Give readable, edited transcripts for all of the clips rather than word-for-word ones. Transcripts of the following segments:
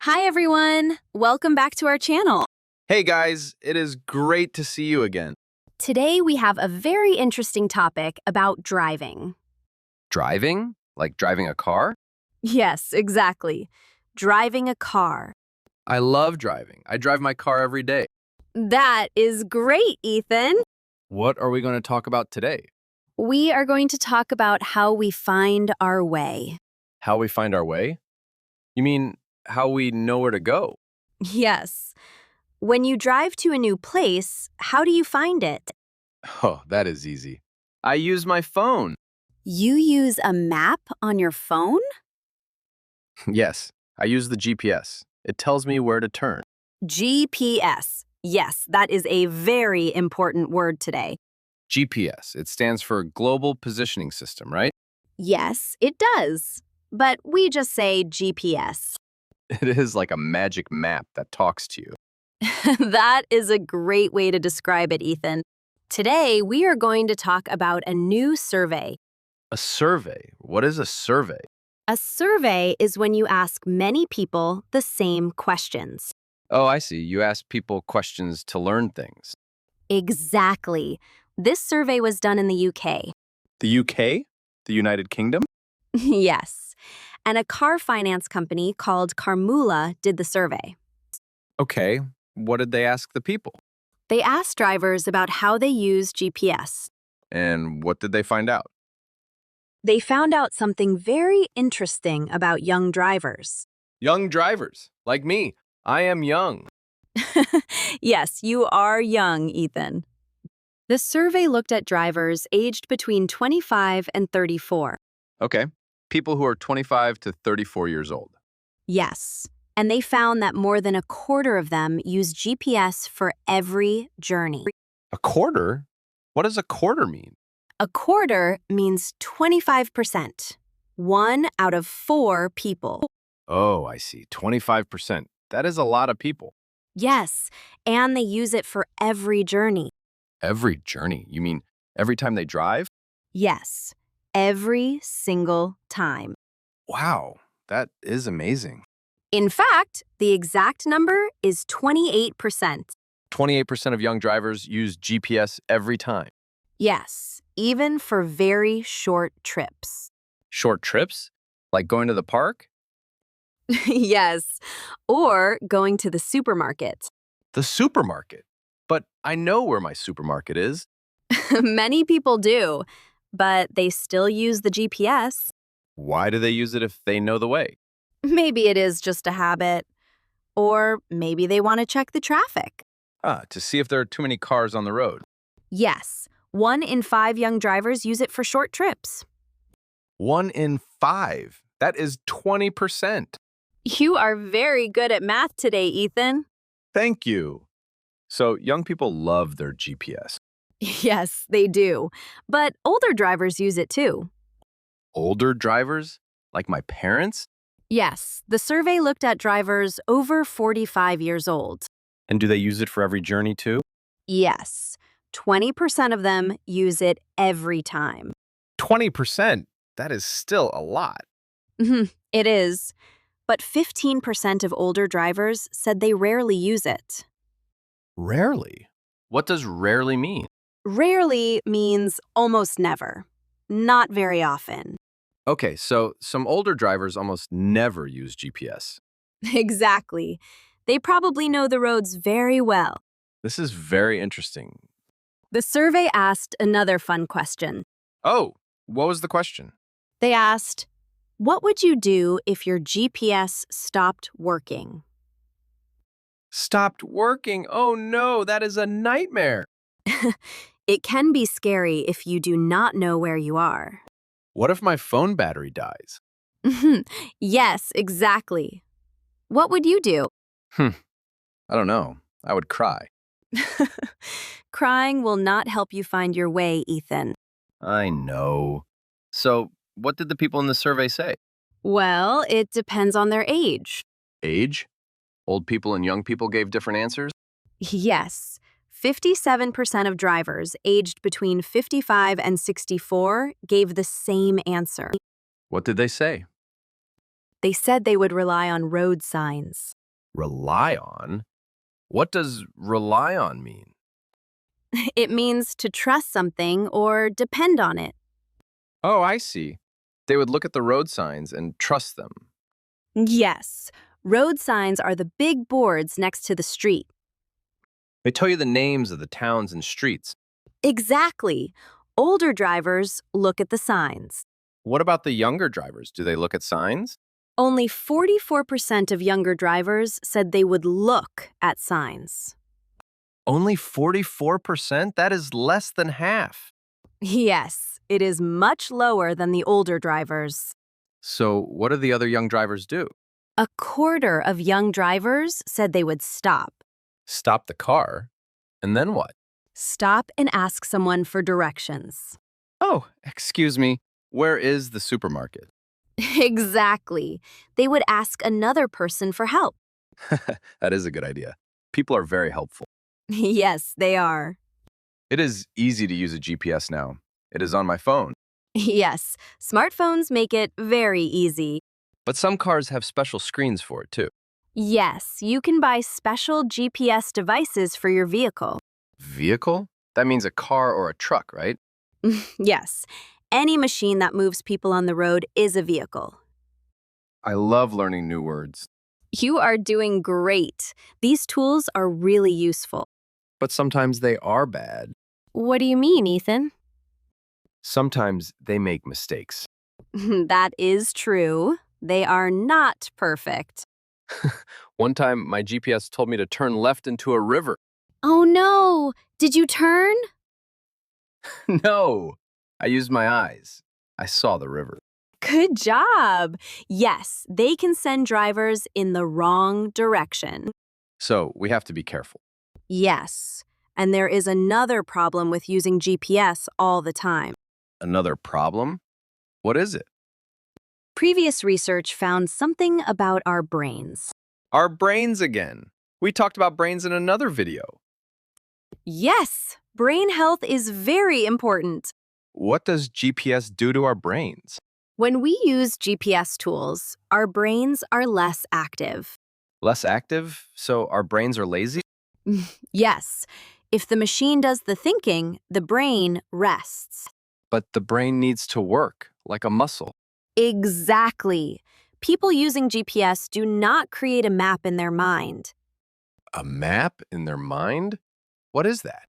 Hi, everyone. Welcome back to our channel. Hey guys, it is great to see you again. Today, we have a very interesting topic about driving. Driving? Like driving a car? Yes, exactly. Driving a car. I love driving. I drive my car every day. That is great, Ethan. What are we going to talk about today? We are going to talk about how we find our way. How we find our way? You mean how we know where to go? Yes. When you drive to a new place, how do you find it? Oh, that is easy. I use my phone. You use a map on your phone? Yes, I use the GPS. It tells me where to turn. GPS. Yes, that is a very important word today. GPS, it stands for Global Positioning System, right? Yes, it does. But we just say GPS. It is like a magic map that talks to you. That is a great way to describe it, Ethan. Today, we are going to talk about a new survey. A survey? What is a survey? A survey is when you ask many people the same questions. Oh, I see. You ask people questions to learn things. Exactly. This survey was done in the UK. The UK? The United Kingdom? Yes. And a car finance company called Carmula did the survey. Okay. What did they ask the people? They asked drivers about how they use GPS. And what did they find out? They found out something very interesting about young drivers. Young drivers, like me. I am young. Yes, you are young, Ethan. The survey looked at drivers aged between 25 and 34. Okay. People who are 25 to 34 years old. Yes, and they found that more than a quarter of them use GPS for every journey. A quarter? What does a quarter mean? A quarter means 25%. 1 out of 4 people. Oh, I see. 25%. That is a lot of people. Yes, and they use it for every journey. Every journey? You mean every time they drive? Yes, every single time. Wow, that is amazing. In fact, the exact number is 28%. 28% of young drivers use GPS every time. Yes, even for very short trips. Short trips? Like going to the park? Yes, or going to the supermarket. The supermarket. But I know where my supermarket is. Many people do, but they still use the GPS. Why do they use it if they know the way? Maybe it is just a habit. Or maybe they want to check the traffic. To see if there are too many cars on the road. Yes, 1 in 5 young drivers use it for short trips. 1 in 5. That is 20%. You are very good at math today, Ethan. Thank you. So young people love their GPS. Yes, they do. But older drivers use it too. Older drivers? Like my parents? Yes, the survey looked at drivers over 45 years old. And do they use it for every journey too? Yes, 20% of them use it every time. 20%? That is still a lot. It is. But 15% of older drivers said they rarely use it. Rarely? What does rarely mean? Rarely means almost never. Not very often. Okay, so some older drivers almost never use GPS. Exactly. They probably know the roads very well. This is very interesting. The survey asked another fun question. Oh, what was the question? They asked, what would you do if your GPS stopped working? Stopped working? Oh no, that is a nightmare. It can be scary if you do not know where you are. What if my phone battery dies? Yes, exactly. What would you do? I don't know. I would cry. Crying will not help you find your way, Ethan. I know. So, what did the people in the survey say? Well, it depends on their age. Age? Old people and young people gave different answers? Yes. 57% of drivers aged between 55 and 64 gave the same answer. What did they say? They said they would rely on road signs. Rely on? What does rely on mean? It means to trust something or depend on it. Oh, I see. They would look at the road signs and trust them. Yes, road signs are the big boards next to the street. They tell you the names of the towns and streets. Exactly. Older drivers look at the signs. What about the younger drivers? Do they look at signs? Only 44% of younger drivers said they would look at signs. Only 44%? That is less than half. Yes, it is much lower than the older drivers. So, what do the other young drivers do? A quarter of young drivers said they would stop. Stop the car? And then what? Stop and ask someone for directions. Oh, excuse me. Where is the supermarket? Exactly. They would ask another person for help. That is a good idea. People are very helpful. Yes, they are. It is easy to use a GPS now. It is on my phone. Yes, smartphones make it very easy. But some cars have special screens for it too. Yes, you can buy special GPS devices for your vehicle. Vehicle? That means a car or a truck, right? Yes, any machine that moves people on the road is a vehicle. I love learning new words. You are doing great. These tools are really useful. But sometimes they are bad. What do you mean, Ethan? Sometimes they make mistakes. That is true. They are not perfect. One time, my GPS told me to turn left into a river. Oh no! Did you turn? No, I used my eyes. I saw the river. Good job! Yes, they can send drivers in the wrong direction. So we have to be careful. Yes, and there is another problem with using GPS all the time. Another problem? What is it? Previous research found something about our brains. Our brains again. We talked about brains in another video. Yes, brain health is very important. What does GPS do to our brains? When we use GPS tools, our brains are less active. Less active, so our brains are lazy? Yes, if the machine does the thinking, the brain rests. But the brain needs to work, like a muscle. Exactly. People using GPS do not create a map in their mind. A map in their mind? What is that?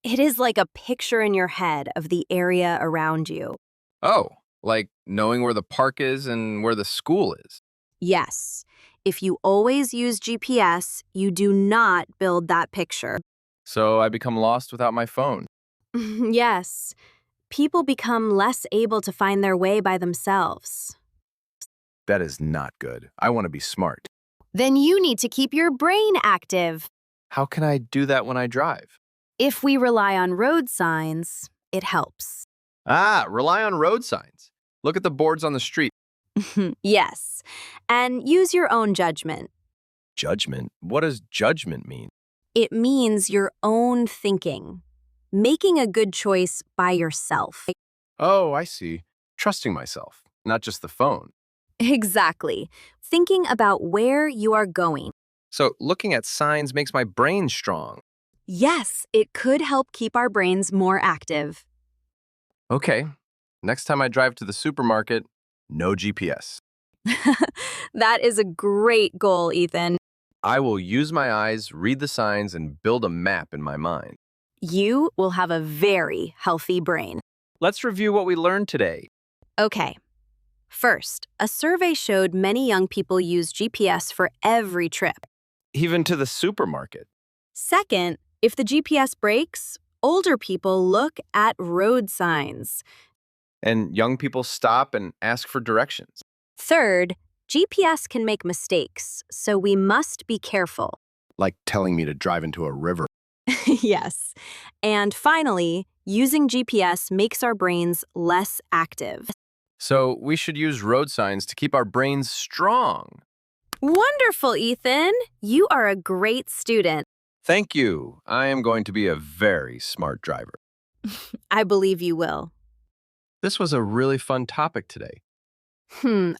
It is like a picture in your head of the area around you. Oh, like knowing where the park is and where the school is. Yes, if you always use GPS, you do not build that picture. So I become lost without my phone. Yes, people become less able to find their way by themselves. That is not good. I want to be smart. Then you need to keep your brain active. How can I do that when I drive? If we rely on road signs, it helps. Rely on road signs. Look at the boards on the street. Yes, and use your own judgment. Judgment? What does judgment mean? It means your own thinking, making a good choice by yourself. Oh, I see. Trusting myself, not just the phone. Exactly. Thinking about where you are going. So looking at signs makes my brain strong. Yes, it could help keep our brains more active. Okay, next time I drive to the supermarket, no GPS. That is a great goal, Ethan. I will use my eyes, read the signs, and build a map in my mind. You will have a very healthy brain. Let's review what we learned today. Okay. First, a survey showed many young people use GPS for every trip. Even to the supermarket. Second, if the GPS breaks, older people look at road signs. And young people stop and ask for directions. Third, GPS can make mistakes, so we must be careful. Like telling me to drive into a river. Yes. And finally, using GPS makes our brains less active. So we should use road signs to keep our brains strong. Wonderful, Ethan. You are a great student. Thank you. I am going to be a very smart driver. I believe you will. This was a really fun topic today.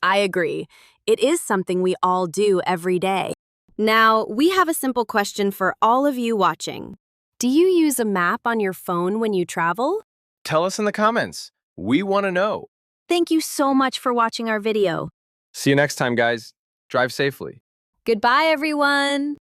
I agree. It is something we all do every day. Now, we have a simple question for all of you watching. Do you use a map on your phone when you travel? Tell us in the comments. We want to know. Thank you so much for watching our video. See you next time, guys. Drive safely. Goodbye, everyone.